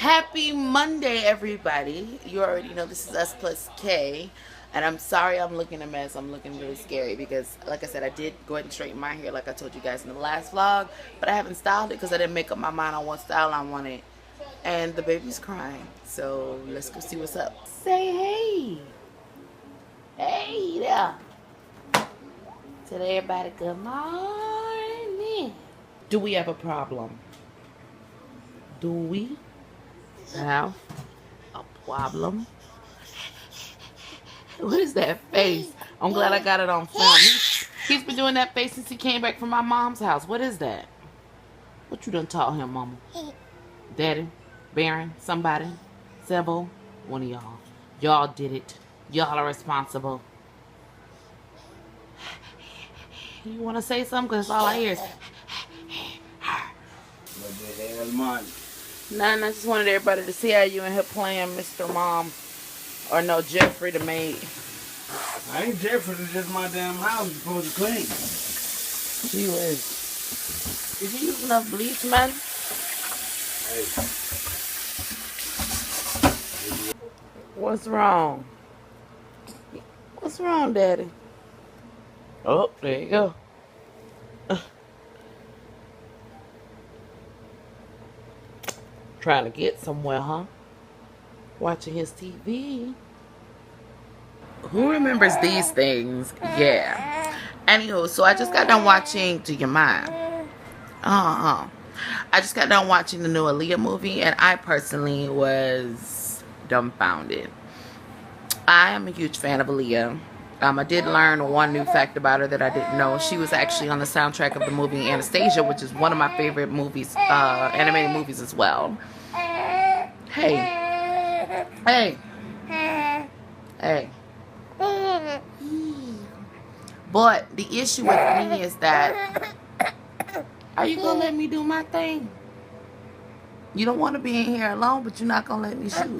Happy Monday, everybody. You already know this is UsPlusCay. And I'm sorry I'm looking a mess. I'm looking really scary because, like I said, I did go ahead and straighten my hair like I told you guys in the last vlog. But I haven't styled it because I didn't make up my mind on what style I wanted. And the baby's crying. So let's go see what's up. Say hey. Hey there. Tell everybody good morning. Do we have a problem? Do we have a problem? What is that face? I'm glad I got it on film. He's been doing that face since he came back from my mom's house. What is that? What you done taught him, mama? Daddy? Baron? Somebody? Several? One of y'all. Y'all did it. Y'all are responsible. You want to say something? Because all I hear is... Nothing. I just wanted everybody to see how you and her playing Mr. Mom. Or no, Jeffrey the maid. I ain't Jeffrey, it's just my damn house you're supposed to clean. She was. Did you use enough bleach, man? Hey. What's wrong? What's wrong, Daddy? Oh, there you go. Trying to get somewhere, huh? Watching his TV. Who remembers these things? Yeah. Anywho, so I just got done watching Do You Mind? I just got done watching the new Aaliyah movie, and I personally was dumbfounded. I am a huge fan of Aaliyah. I did learn one new fact about her that I didn't know. She was actually on the soundtrack of the movie Anastasia, which is one of my favorite movies, animated movies as well. Hey. Hey. Hey. But the issue with me is that, are you gonna let me do my thing? You don't want to be in here alone, but you're not gonna let me shoot.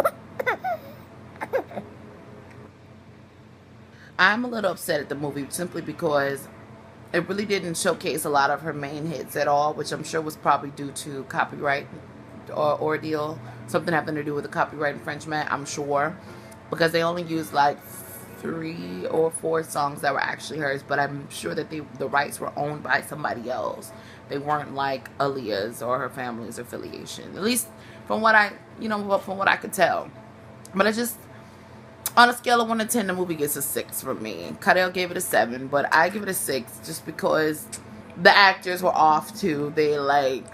I'm a little upset at the movie simply because it really didn't showcase a lot of her main hits at all, which I'm sure was probably due to copyright or ordeal, something having to do with the copyright infringement, I'm sure, because they only used like 3 or 4 songs that were actually hers, but I'm sure that the rights were owned by somebody else. They weren't like Aaliyah's or her family's affiliation, at least from what I could tell. But I just, on a scale of 1 to 10, the movie gets a 6 from me. Cadell gave it a 7, but I give it a 6 just because the actors were off too. They like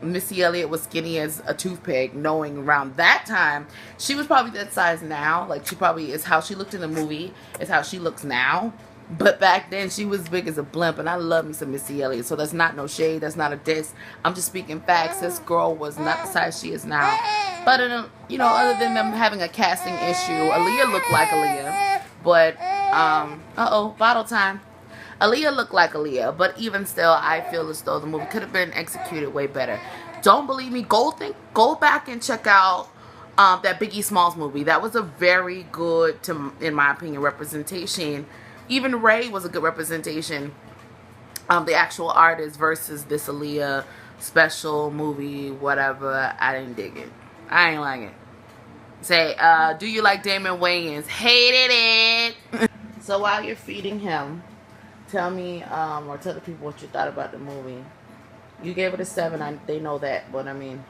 Missy Elliott was skinny as a toothpick, knowing around that time she was probably that size now. Like, she probably is how she looked in the movie is how she looks now. But back then she was big as a blimp, and I love me some Missy Elliott. So that's not no shade, that's not a diss. I'm just speaking facts. This girl was not the size she is now. But other than them having a casting issue, Aaliyah looked like Aaliyah. But bottle time. Aaliyah looked like Aaliyah, but even still, I feel as though the movie could have been executed way better. Don't believe me? Go back and check out that Biggie Smalls movie. That was a very good, in my opinion, representation. Even Ray was a good representation of the actual artist versus this Aaliyah special movie, whatever. I didn't dig it. I ain't like it. Say, do you like Damon Wayans? Hated it. So while you're feeding him, tell me, or tell the people what you thought about the movie. You gave it a 7. They know that, but I mean,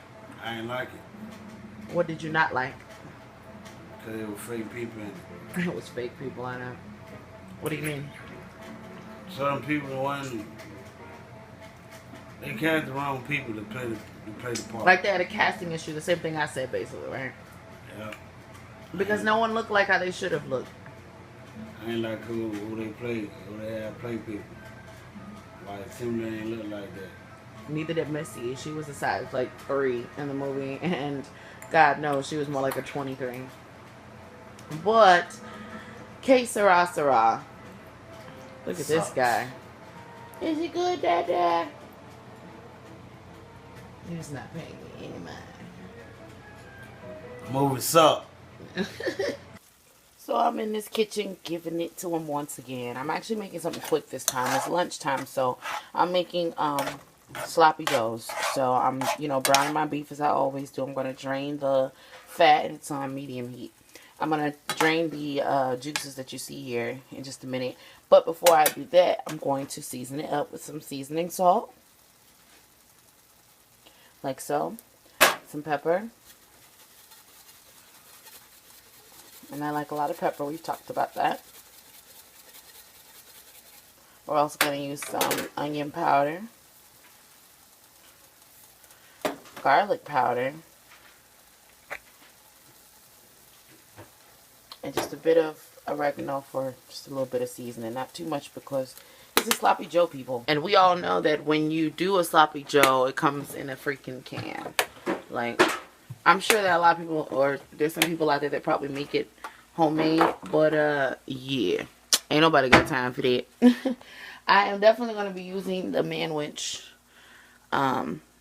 I ain't like it. What did you not like? Because it was fake people in it. It was fake people, I know. What do you mean? Some people they cast the wrong people to play the part. Like they had a casting issue, the same thing I said basically, right? Yeah. Because no one looked like how they should have looked. I ain't like who they played, who they had play people. Like, Timberland ain't look like that. Neither did Missy. She was a size like 3 in the movie, and God knows she was more like a 23. But Que Sera Sera. Look at this guy. Is he good, Dad? He's not paying me any mind. Movie suck. So I'm in this kitchen giving it to him once again. I'm actually making something quick this time. It's lunchtime, so I'm making sloppy joes. So I'm, you know, browning my beef as I always do. I'm going to drain the fat, and it's on medium heat. I'm going to drain the juices that you see here in just a minute. But before I do that, I'm going to season it up with some seasoning salt. Like so. Some pepper. And I like a lot of pepper. We've talked about that. We're also going to use some onion powder. Garlic powder. And just a bit of oregano for just a little bit of seasoning. Not too much because it's a sloppy joe, people. And we all know that when you do a sloppy joe, it comes in a freaking can. Like, I'm sure that a lot of people, or there's some people out there that probably make it homemade. But, yeah. Ain't nobody got time for that. I am definitely going to be using the Manwich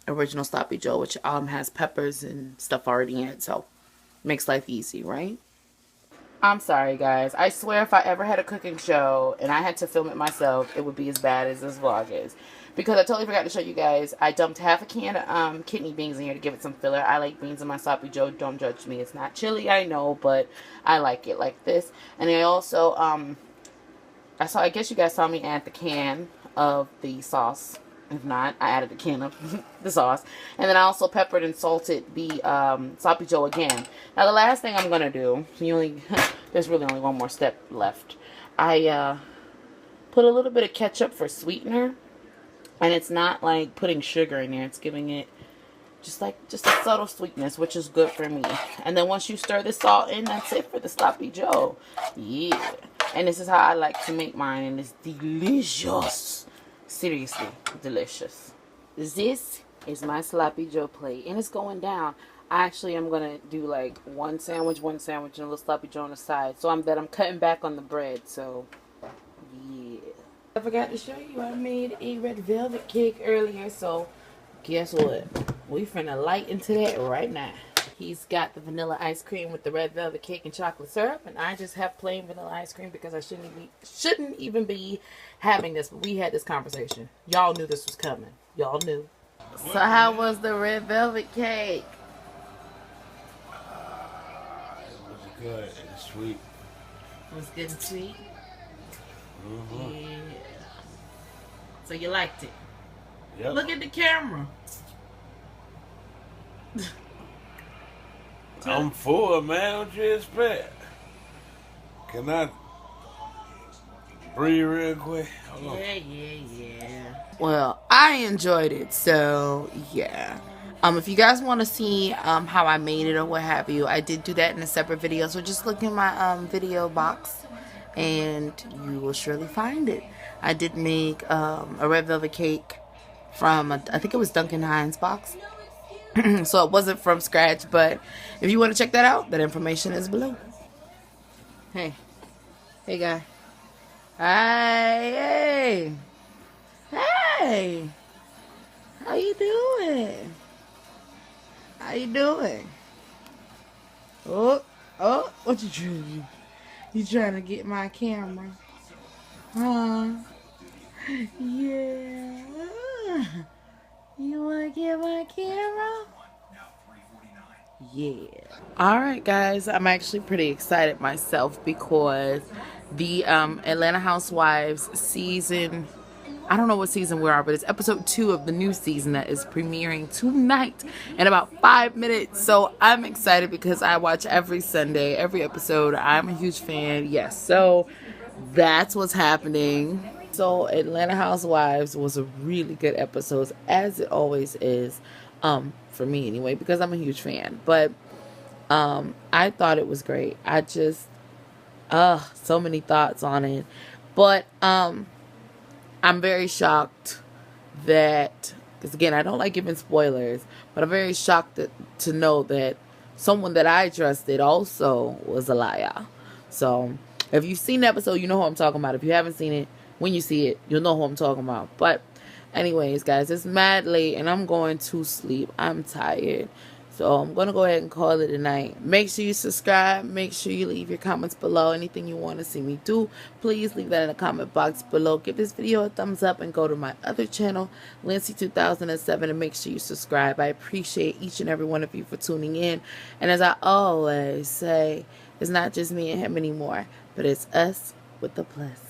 original sloppy joe, which has peppers and stuff already in it. So, makes life easy, right? I'm sorry, guys. I swear if I ever had a cooking show and I had to film it myself, it would be as bad as this vlog is. Because I totally forgot to show you guys, I dumped half a can of kidney beans in here to give it some filler. I like beans in my sloppy joe. Don't judge me. It's not chili, I know, but I like it like this. And I also, I guess you guys saw me add the can of the sauce. If not, I added a can of the sauce. And then I also peppered and salted the sloppy joe again. Now, the last thing I'm going to do, there's really only one more step left. I put a little bit of ketchup for sweetener. And it's not like putting sugar in there. It's giving it just a subtle sweetness, which is good for me. And then once you stir the salt in, that's it for the sloppy joe. Yeah. And this is how I like to make mine. And it's delicious. Seriously, delicious. This is my sloppy joe plate, and it's going down. I actually am gonna do like one sandwich, and a little sloppy joe on the side. So I'm cutting back on the bread. So yeah. I forgot to show you, I made a red velvet cake earlier. So guess what? We finna light into that right now. He's got the vanilla ice cream with the red velvet cake and chocolate syrup, and I just have plain vanilla ice cream because I shouldn't even be having this. But we had this conversation. Y'all knew this was coming. Y'all knew. So how was the red velvet cake? It was good and sweet. It was good and sweet. Mm-hmm. Yeah. So you liked it? Yep. Look at the camera. I'm full, man. What you expect? Can I breathe real quick? Hold on. Yeah. Well, I enjoyed it, so yeah. If you guys want to see how I made it or what have you, I did do that in a separate video. So just look in my video box, and you will surely find it. I did make a red velvet cake from I think it was Duncan Hines box. So it wasn't from scratch, but if you want to check that out, that information is below. Hey guy. Hey, how you doing? Oh, what you trying to do? You trying to get my camera? Huh? Yeah. You want to get my camera? Yeah. Alright, guys. I'm actually pretty excited myself because the Atlanta Housewives season, I don't know what season we are, but it's episode 2 of the new season that is premiering tonight in about 5 minutes. So I'm excited because I watch every Sunday, every episode. I'm a huge fan. Yes. So that's what's happening. So Atlanta Housewives was a really good episode, as it always is, for me anyway, because I'm a huge fan. But I thought it was great. I just so many thoughts on it. But I'm very shocked that, because again, I don't like giving spoilers, but I'm very shocked to know that someone that I trusted also was a liar. So if you've seen the episode, you know who I'm talking about. If you haven't seen it, when you see it, you'll know who I'm talking about. But anyways, guys, it's mad late and I'm going to sleep. I'm tired. So I'm going to go ahead and call it a night. Make sure you subscribe. Make sure you leave your comments below. Anything you want to see me do, please leave that in the comment box below. Give this video a thumbs up and go to my other channel, Lindsay 2007, and make sure you subscribe. I appreciate each and every one of you for tuning in. And as I always say, it's not just me and him anymore, but it's us with the plus.